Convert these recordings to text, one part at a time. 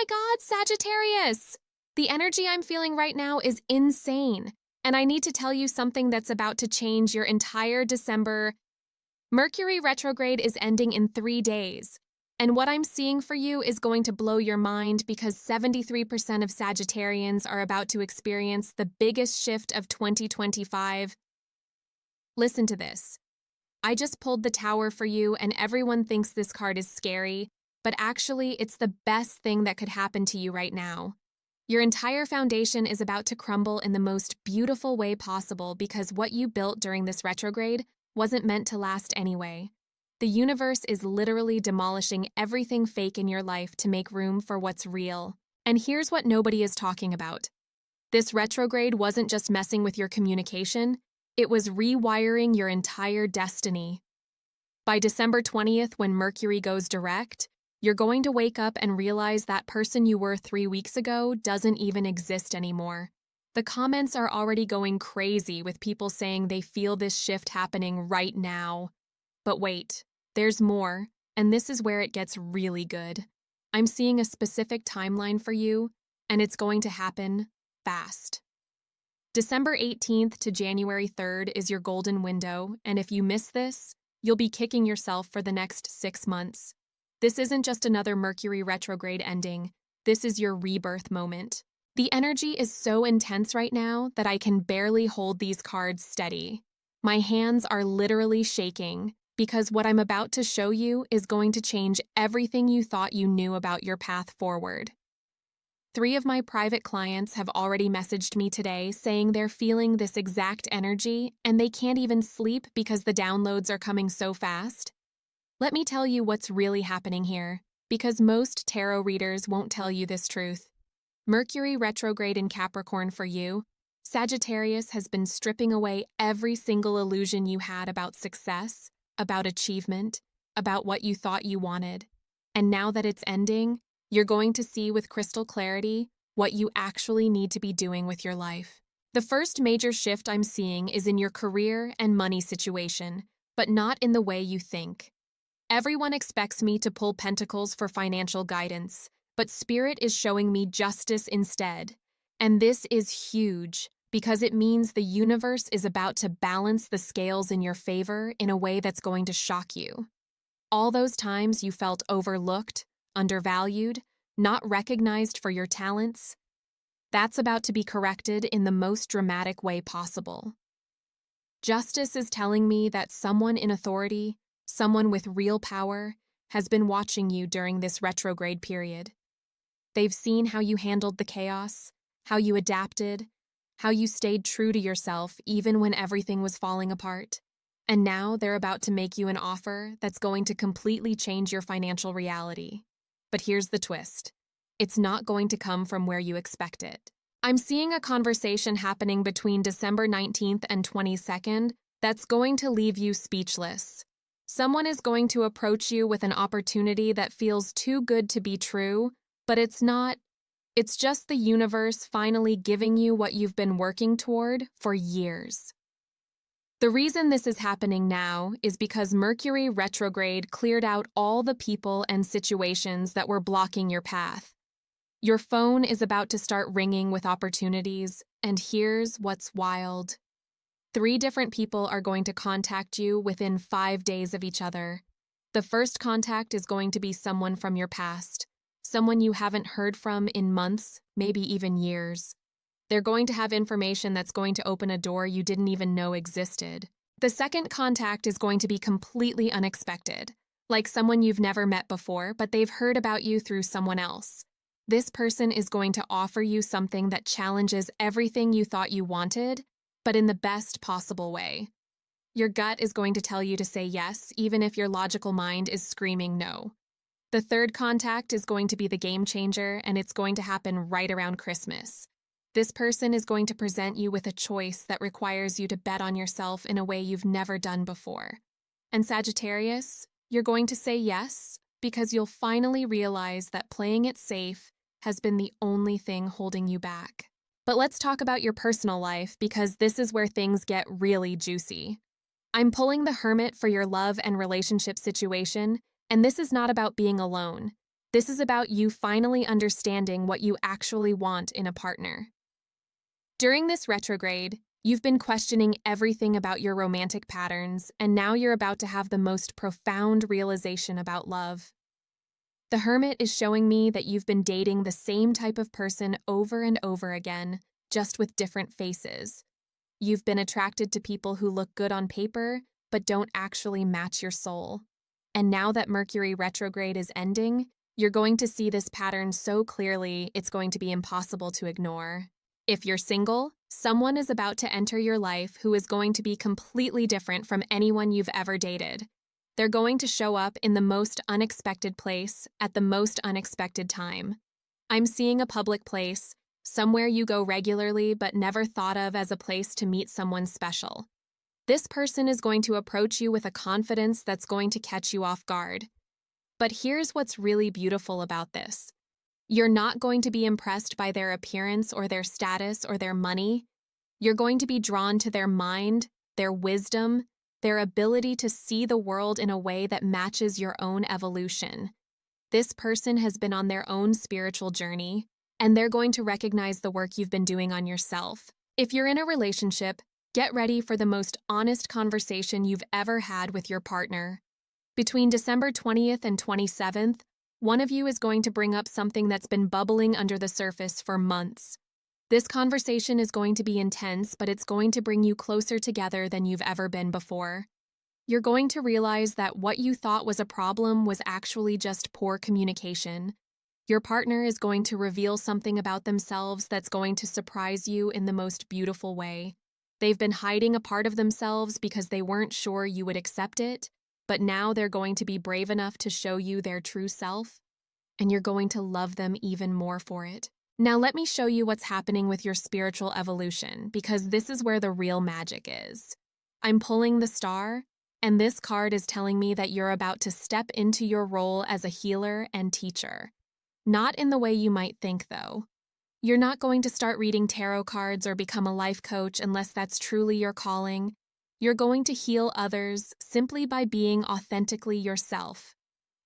God, Sagittarius! The energy I'm feeling right now is insane, and I need to tell you something that's about to change your entire December. Mercury retrograde is ending in 3 days, and what I'm seeing for you is going to blow your mind because 73% of Sagittarians are about to experience the biggest shift of 2025. Listen to this. I just pulled the Tower for you, and everyone thinks this card is scary, but actually, it's the best thing that could happen to you right now. Your entire foundation is about to crumble in the most beautiful way possible because what you built during this retrograde wasn't meant to last anyway. The universe is literally demolishing everything fake in your life to make room for what's real. And here's what nobody is talking about. This retrograde wasn't just messing with your communication, it was rewiring your entire destiny. By December 20th, when Mercury goes direct, you're going to wake up and realize that person you were 3 weeks ago doesn't even exist anymore. The comments are already going crazy with people saying they feel this shift happening right now. But wait, there's more, and this is where it gets really good. I'm seeing a specific timeline for you, and it's going to happen fast. December 18th to January 3rd is your golden window, and if you miss this, you'll be kicking yourself for the next 6 months. This isn't just another Mercury retrograde ending. This is your rebirth moment. The energy is so intense right now that I can barely hold these cards steady. My hands are literally shaking because what I'm about to show you is going to change everything you thought you knew about your path forward. 3 of my private clients have already messaged me today saying they're feeling this exact energy and they can't even sleep because the downloads are coming so fast. Let me tell you what's really happening here, because most tarot readers won't tell you this truth. Mercury retrograde in Capricorn for you, Sagittarius has been stripping away every single illusion you had about success, about achievement, about what you thought you wanted. And now that it's ending, you're going to see with crystal clarity what you actually need to be doing with your life. The first major shift I'm seeing is in your career and money situation, but not in the way you think. Everyone expects me to pull pentacles for financial guidance, but Spirit is showing me justice instead. And this is huge because it means the universe is about to balance the scales in your favor in a way that's going to shock you. All those times you felt overlooked, undervalued, not recognized for your talents, that's about to be corrected in the most dramatic way possible. Justice is telling me that someone in authority, someone with real power, has been watching you during this retrograde period. They've seen how you handled the chaos, how you adapted, how you stayed true to yourself even when everything was falling apart. And now they're about to make you an offer that's going to completely change your financial reality. But here's the twist. It's not going to come from where you expect it. I'm seeing a conversation happening between December 19th and 22nd that's going to leave you speechless. Someone is going to approach you with an opportunity that feels too good to be true, but it's not. It's just the universe finally giving you what you've been working toward for years. The reason this is happening now is because Mercury retrograde cleared out all the people and situations that were blocking your path. Your phone is about to start ringing with opportunities, and here's what's wild. 3 different people are going to contact you within 5 days of each other. The first contact is going to be someone from your past, someone you haven't heard from in months, maybe even years. They're going to have information that's going to open a door you didn't even know existed. The second contact is going to be completely unexpected, like someone you've never met before, but they've heard about you through someone else. This person is going to offer you something that challenges everything you thought you wanted, but in the best possible way. Your gut is going to tell you to say yes, even if your logical mind is screaming no. The third contact is going to be the game changer, and it's going to happen right around Christmas. This person is going to present you with a choice that requires you to bet on yourself in a way you've never done before. And Sagittarius, you're going to say yes because you'll finally realize that playing it safe has been the only thing holding you back. But let's talk about your personal life because this is where things get really juicy. I'm pulling the Hermit for your love and relationship situation, and this is not about being alone. This is about you finally understanding what you actually want in a partner. During this retrograde, you've been questioning everything about your romantic patterns, and now you're about to have the most profound realization about love. The Hermit is showing me that you've been dating the same type of person over and over again, just with different faces. You've been attracted to people who look good on paper, but don't actually match your soul. And now that Mercury retrograde is ending, you're going to see this pattern so clearly it's going to be impossible to ignore. If you're single, someone is about to enter your life who is going to be completely different from anyone you've ever dated. They're going to show up in the most unexpected place at the most unexpected time. I'm seeing a public place, somewhere you go regularly but never thought of as a place to meet someone special. This person is going to approach you with a confidence that's going to catch you off guard. But here's what's really beautiful about this. You're not going to be impressed by their appearance or their status or their money. You're going to be drawn to their mind, their wisdom, their ability to see the world in a way that matches your own evolution. This person has been on their own spiritual journey, and they're going to recognize the work you've been doing on yourself. If you're in a relationship, get ready for the most honest conversation you've ever had with your partner. Between December 20th and 27th, one of you is going to bring up something that's been bubbling under the surface for months. This conversation is going to be intense, but it's going to bring you closer together than you've ever been before. You're going to realize that what you thought was a problem was actually just poor communication. Your partner is going to reveal something about themselves that's going to surprise you in the most beautiful way. They've been hiding a part of themselves because they weren't sure you would accept it, but now they're going to be brave enough to show you their true self, and you're going to love them even more for it. Now let me show you what's happening with your spiritual evolution, because this is where the real magic is. I'm pulling the star, and this card is telling me that you're about to step into your role as a healer and teacher. Not in the way you might think, though. You're not going to start reading tarot cards or become a life coach unless that's truly your calling. You're going to heal others simply by being authentically yourself.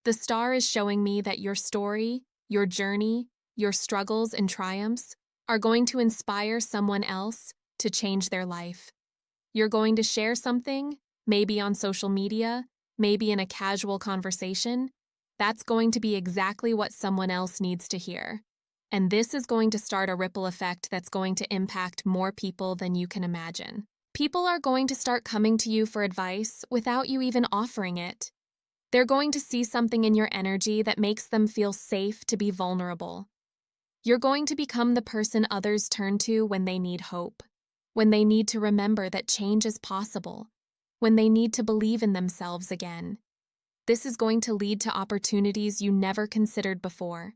The star is showing me that your story, your journey, your struggles and triumphs are going to inspire someone else to change their life. You're going to share something, maybe on social media, maybe in a casual conversation. That's going to be exactly what someone else needs to hear. And this is going to start a ripple effect that's going to impact more people than you can imagine. People are going to start coming to you for advice without you even offering it. They're going to see something in your energy that makes them feel safe to be vulnerable. You're going to become the person others turn to when they need hope, when they need to remember that change is possible, when they need to believe in themselves again. This is going to lead to opportunities you never considered before.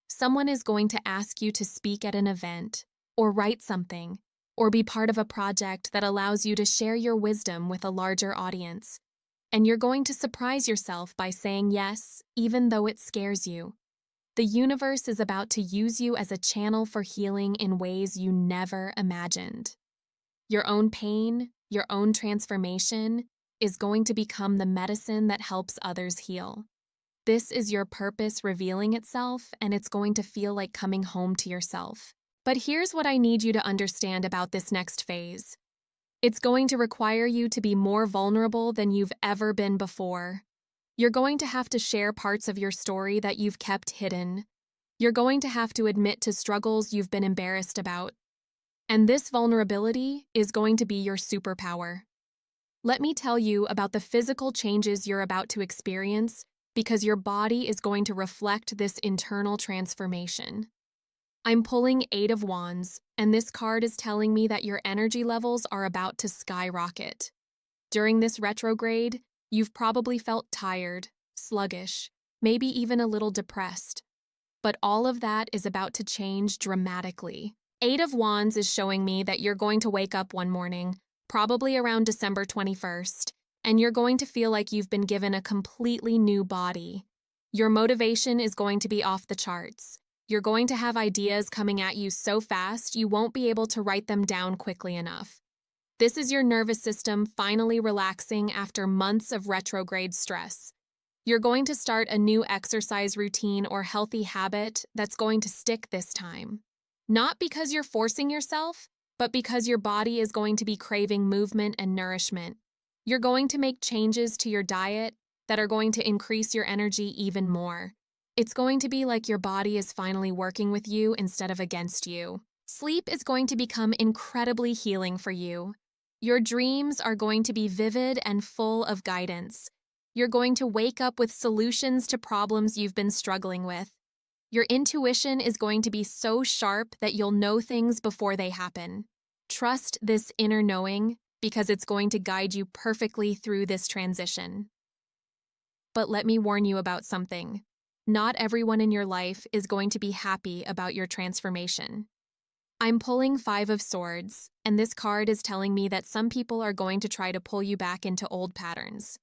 Someone is going to ask you to speak at an event, or write something, or be part of a project that allows you to share your wisdom with a larger audience. And you're going to surprise yourself by saying yes, even though it scares you. The universe is about to use you as a channel for healing in ways you never imagined. Your own pain, your own transformation, is going to become the medicine that helps others heal. This is your purpose revealing itself, and it's going to feel like coming home to yourself. But here's what I need you to understand about this next phase. It's going to require you to be more vulnerable than you've ever been before. You're going to have to share parts of your story that you've kept hidden. You're going to have to admit to struggles you've been embarrassed about. And this vulnerability is going to be your superpower. Let me tell you about the physical changes you're about to experience, because your body is going to reflect this internal transformation. I'm pulling 8 of Wands, and this card is telling me that your energy levels are about to skyrocket. During this retrograde, you've probably felt tired, sluggish, maybe even a little depressed. But all of that is about to change dramatically. 8 of Wands is showing me that you're going to wake up one morning, probably around December 21st, and you're going to feel like you've been given a completely new body. Your motivation is going to be off the charts. You're going to have ideas coming at you so fast you won't be able to write them down quickly enough. This is your nervous system finally relaxing after months of retrograde stress. You're going to start a new exercise routine or healthy habit that's going to stick this time. Not because you're forcing yourself, but because your body is going to be craving movement and nourishment. You're going to make changes to your diet that are going to increase your energy even more. It's going to be like your body is finally working with you instead of against you. Sleep is going to become incredibly healing for you. Your dreams are going to be vivid and full of guidance. You're going to wake up with solutions to problems you've been struggling with. Your intuition is going to be so sharp that you'll know things before they happen. Trust this inner knowing because it's going to guide you perfectly through this transition. But let me warn you about something. Not everyone in your life is going to be happy about your transformation. I'm pulling 5 of Swords, and this card is telling me that some people are going to try to pull you back into old patterns.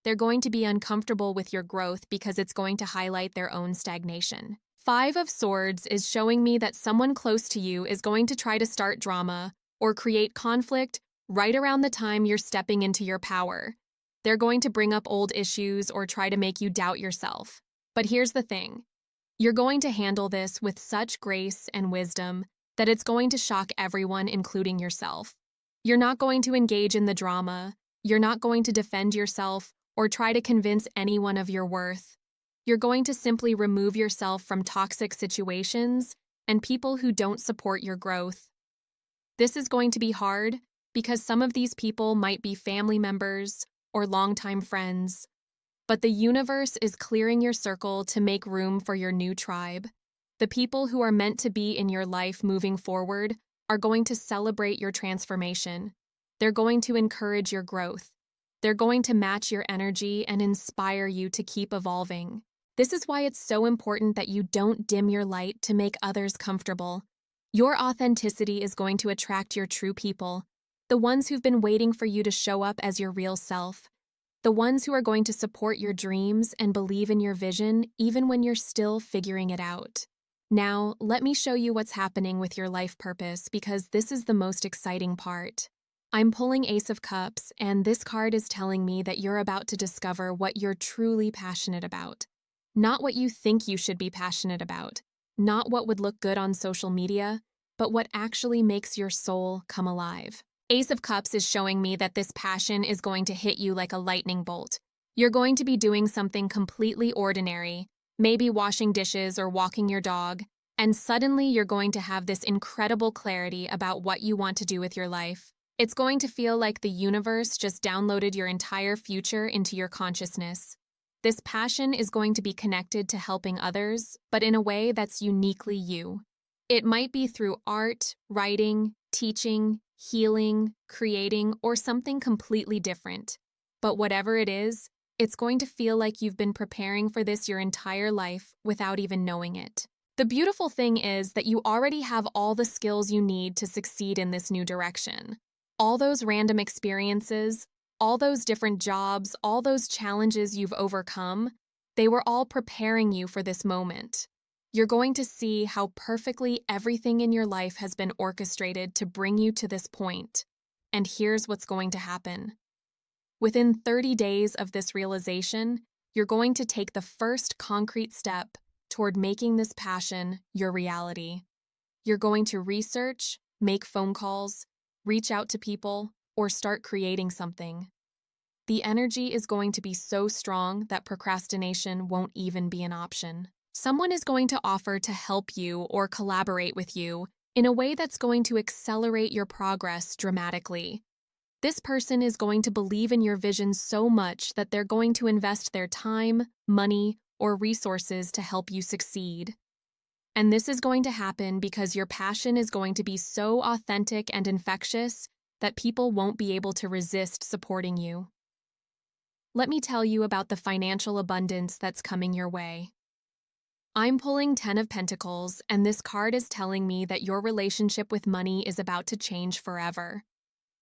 They're going to be uncomfortable with your growth because it's going to highlight their own stagnation. 5 of Swords is showing me that someone close to you is going to try to start drama or create conflict right around the time you're stepping into your power. They're going to bring up old issues or try to make you doubt yourself. But here's the thing. You're going to handle this with such grace and wisdom that it's going to shock everyone, including yourself. You're not going to engage in the drama. You're not going to defend yourself or try to convince anyone of your worth. You're going to simply remove yourself from toxic situations and people who don't support your growth. This is going to be hard because some of these people might be family members or longtime friends. But the universe is clearing your circle to make room for your new tribe. The people who are meant to be in your life moving forward are going to celebrate your transformation. They're going to encourage your growth. They're going to match your energy and inspire you to keep evolving. This is why it's so important that you don't dim your light to make others comfortable. Your authenticity is going to attract your true people, the ones who've been waiting for you to show up as your real self. The ones who are going to support your dreams and believe in your vision even when you're still figuring it out. Now, let me show you what's happening with your life purpose because this is the most exciting part. I'm pulling Ace of Cups, and this card is telling me that you're about to discover what you're truly passionate about. Not what you think you should be passionate about, not what would look good on social media, but what actually makes your soul come alive. Ace of Cups is showing me that this passion is going to hit you like a lightning bolt. You're going to be doing something completely ordinary, maybe washing dishes or walking your dog, and suddenly you're going to have this incredible clarity about what you want to do with your life. It's going to feel like the universe just downloaded your entire future into your consciousness. This passion is going to be connected to helping others, but in a way that's uniquely you. It might be through art, writing, teaching, healing, creating, or something completely different. But whatever it is, it's going to feel like you've been preparing for this your entire life without even knowing it. The beautiful thing is that you already have all the skills you need to succeed in this new direction. All those random experiences, all those different jobs, all those challenges you've overcome, they were all preparing you for this moment. You're going to see how perfectly everything in your life has been orchestrated to bring you to this point. And here's what's going to happen. Within 30 days of this realization, you're going to take the first concrete step toward making this passion your reality. You're going to research, make phone calls, reach out to people, or start creating something. The energy is going to be so strong that procrastination won't even be an option. Someone is going to offer to help you or collaborate with you in a way that's going to accelerate your progress dramatically. This person is going to believe in your vision so much that they're going to invest their time, money, or resources to help you succeed. And this is going to happen because your passion is going to be so authentic and infectious that people won't be able to resist supporting you. Let me tell you about the financial abundance that's coming your way. I'm pulling 10 of Pentacles, and this card is telling me that your relationship with money is about to change forever.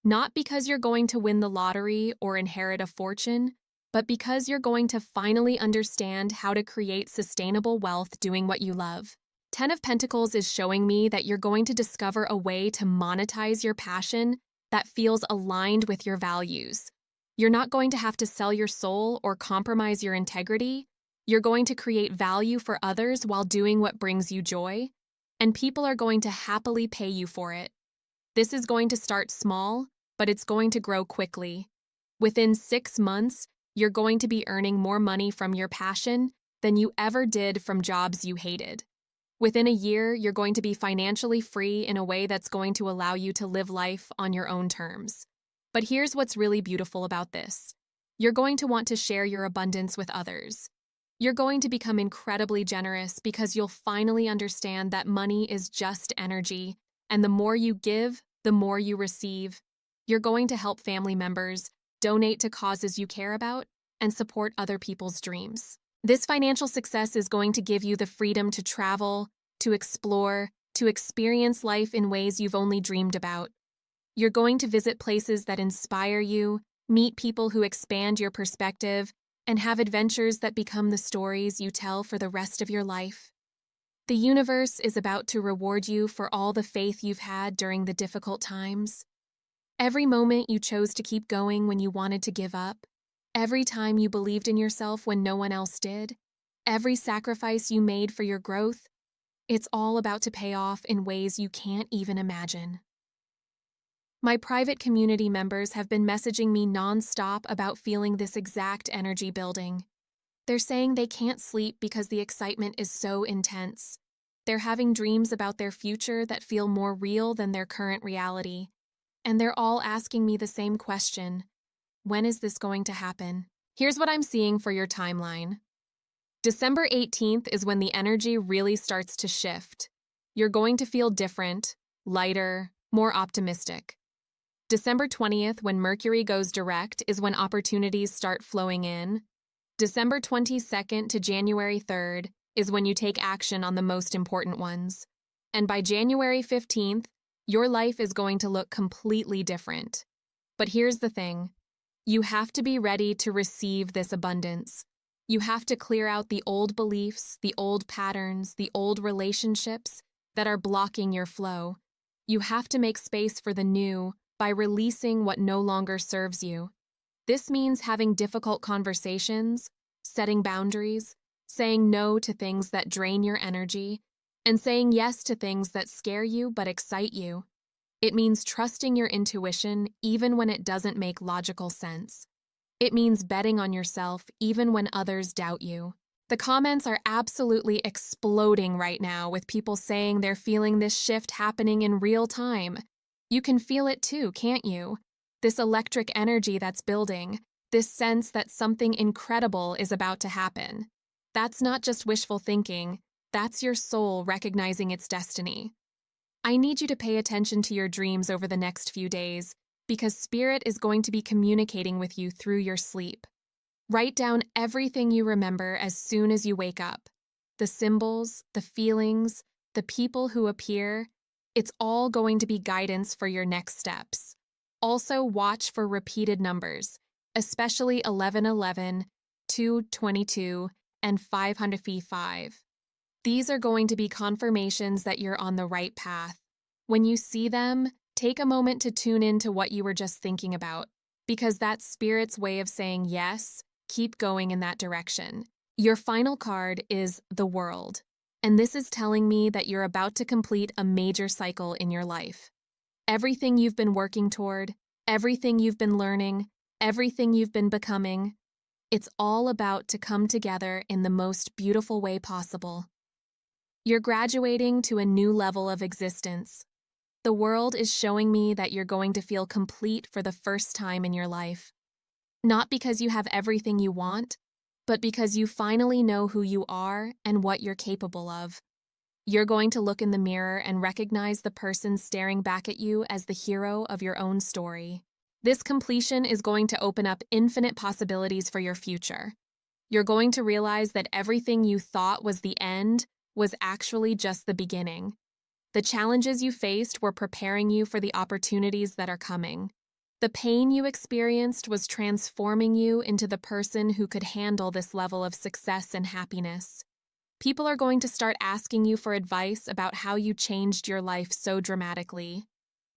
Not because you're going to win the lottery or inherit a fortune, but because you're going to finally understand how to create sustainable wealth doing what you love. 10 of Pentacles is showing me that you're going to discover a way to monetize your passion that feels aligned with your values. You're not going to have to sell your soul or compromise your integrity. You're going to create value for others while doing what brings you joy, and people are going to happily pay you for it. This is going to start small, but it's going to grow quickly. Within 6 months, you're going to be earning more money from your passion than you ever did from jobs you hated. Within a year, you're going to be financially free in a way that's going to allow you to live life on your own terms. But here's what's really beautiful about this. You're going to want to share your abundance with others. You're going to become incredibly generous because you'll finally understand that money is just energy, and the more you give, the more you receive. You're going to help family members, donate to causes you care about, and support other people's dreams. This financial success is going to give you the freedom to travel, to explore, to experience life in ways you've only dreamed about. You're going to visit places that inspire you, meet people who expand your perspective, and have adventures that become the stories you tell for the rest of your life. The universe is about to reward you for all the faith you've had during the difficult times. Every moment you chose to keep going when you wanted to give up, every time you believed in yourself when no one else did, every sacrifice you made for your growth, it's all about to pay off in ways you can't even imagine. My private community members have been messaging me nonstop about feeling this exact energy building. They're saying they can't sleep because the excitement is so intense. They're having dreams about their future that feel more real than their current reality. And they're all asking me the same question. When is this going to happen? Here's what I'm seeing for your timeline. December 18th is when the energy really starts to shift. You're going to feel different, lighter, more optimistic. December 20th, when Mercury goes direct, is when opportunities start flowing in. December 22nd to January 3rd is when you take action on the most important ones. And by January 15th, your life is going to look completely different. But here's the thing. You have to be ready to receive this abundance. You have to clear out the old beliefs, the old patterns, the old relationships that are blocking your flow. You have to make space for the new by releasing what no longer serves you. This means having difficult conversations, setting boundaries, saying no to things that drain your energy, and saying yes to things that scare you but excite you. It means trusting your intuition even when it doesn't make logical sense. It means betting on yourself even when others doubt you. The comments are absolutely exploding right now with people saying they're feeling this shift happening in real time. You can feel it too, can't you? This electric energy that's building, this sense that something incredible is about to happen. That's not just wishful thinking, that's your soul recognizing its destiny. I need you to pay attention to your dreams over the next few days, because Spirit is going to be communicating with you through your sleep. Write down everything you remember as soon as you wake up. The symbols, the feelings, the people who appear, it's all going to be guidance for your next steps. Also, watch for repeated numbers, especially 1111, 222, and 555. These are going to be confirmations that you're on the right path. When you see them, take a moment to tune into what you were just thinking about, because that's Spirit's way of saying yes, keep going in that direction. Your final card is the World, and this is telling me that you're about to complete a major cycle in your life. Everything you've been working toward, everything you've been learning, everything you've been becoming, it's all about to come together in the most beautiful way possible. You're graduating to a new level of existence. The world is showing me that you're going to feel complete for the first time in your life. Not because you have everything you want, but because you finally know who you are and what you're capable of. You're going to look in the mirror and recognize the person staring back at you as the hero of your own story. This completion is going to open up infinite possibilities for your future. You're going to realize that everything you thought was the end was actually just the beginning. The challenges you faced were preparing you for the opportunities that are coming. The pain you experienced was transforming you into the person who could handle this level of success and happiness. People are going to start asking you for advice about how you changed your life so dramatically.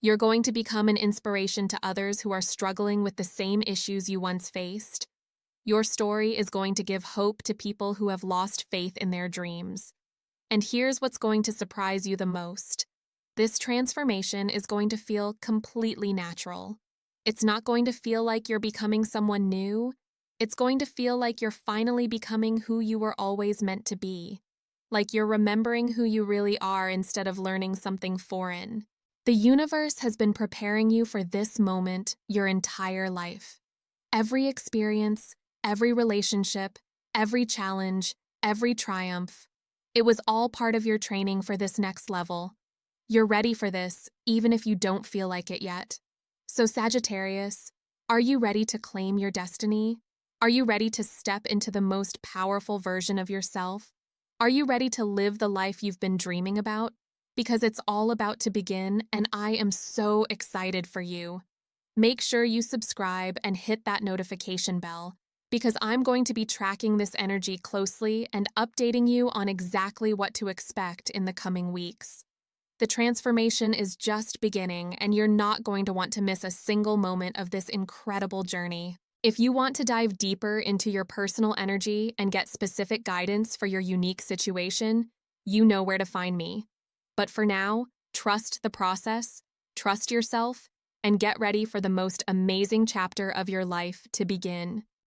You're going to become an inspiration to others who are struggling with the same issues you once faced. Your story is going to give hope to people who have lost faith in their dreams. And here's what's going to surprise you the most. This transformation is going to feel completely natural. It's not going to feel like you're becoming someone new. It's going to feel like you're finally becoming who you were always meant to be. Like you're remembering who you really are instead of learning something foreign. The universe has been preparing you for this moment your entire life. Every experience, every relationship, every challenge, every triumph. It was all part of your training for this next level. You're ready for this, even if you don't feel like it yet. So Sagittarius, are you ready to claim your destiny? Are you ready to step into the most powerful version of yourself? Are you ready to live the life you've been dreaming about? Because it's all about to begin, and I am so excited for you. Make sure you subscribe and hit that notification bell, because I'm going to be tracking this energy closely and updating you on exactly what to expect in the coming weeks. The transformation is just beginning, and you're not going to want to miss a single moment of this incredible journey. If you want to dive deeper into your personal energy and get specific guidance for your unique situation, you know where to find me. But for now, trust the process, trust yourself, and get ready for the most amazing chapter of your life to begin.